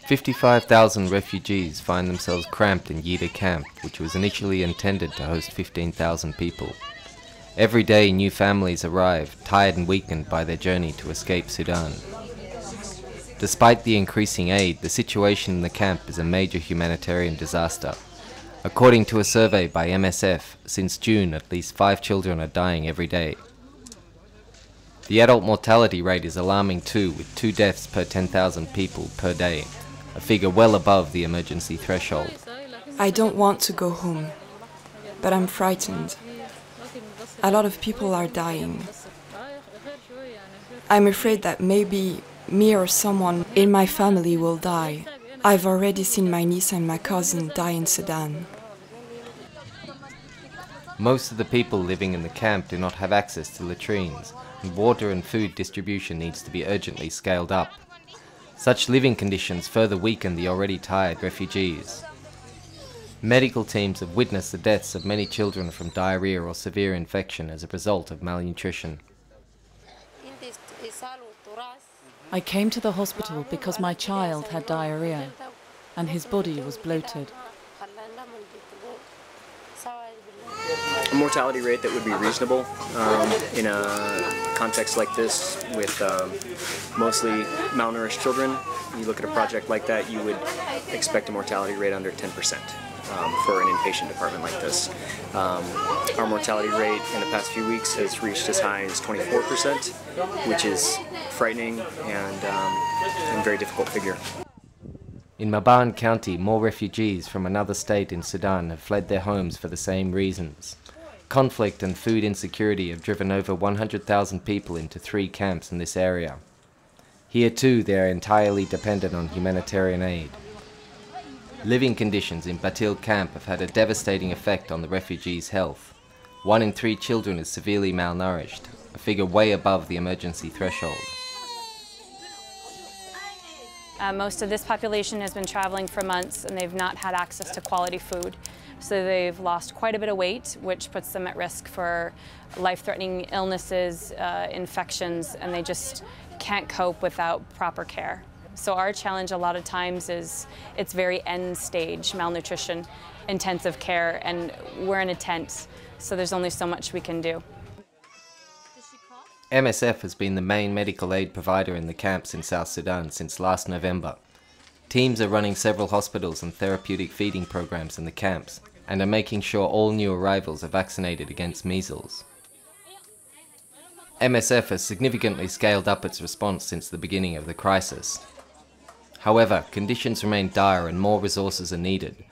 55,000 refugees find themselves cramped in Yida camp, which was initially intended to host 15,000 people. Every day new families arrive, tired and weakened by their journey to escape Sudan. Despite the increasing aid, the situation in the camp is a major humanitarian disaster. According to a survey by MSF, since June at least 5 children are dying every day. The adult mortality rate is alarming too, with 2 deaths per 10,000 people per day, a figure well above the emergency threshold. I don't want to go home, but I'm frightened. A lot of people are dying. I'm afraid that maybe me or someone in my family will die. I've already seen my niece and my cousin die in Sudan. Most of the people living in the camp do not have access to latrines, and water and food distribution needs to be urgently scaled up. Such living conditions further weaken the already tired refugees. Medical teams have witnessed the deaths of many children from diarrhea or severe infection as a result of malnutrition. I came to the hospital because my child had diarrhea and his body was bloated. A mortality rate that would be reasonable in a context like this with mostly malnourished children. You look at a project like that, you would expect a mortality rate under 10% for an inpatient department like this. Our mortality rate in the past few weeks has reached as high as 24%, which is frightening and a very difficult figure. In Maban County, more refugees from another state in Sudan have fled their homes for the same reasons. Conflict and food insecurity have driven over 100,000 people into 3 camps in this area. Here too, they are entirely dependent on humanitarian aid. Living conditions in Batil camp have had a devastating effect on the refugees' health. 1 in 3 children is severely malnourished, a figure way above the emergency threshold. Most of this population has been traveling for months and they've not had access to quality food. So they've lost quite a bit of weight, which puts them at risk for life-threatening illnesses, infections, and they just can't cope without proper care. So our challenge a lot of times is it's very end stage malnutrition, intensive care, and we're in a tent, so there's only so much we can do. MSF has been the main medical aid provider in the camps in South Sudan since last November. Teams are running several hospitals and therapeutic feeding programs in the camps and are making sure all new arrivals are vaccinated against measles. MSF has significantly scaled up its response since the beginning of the crisis. However, conditions remain dire and more resources are needed.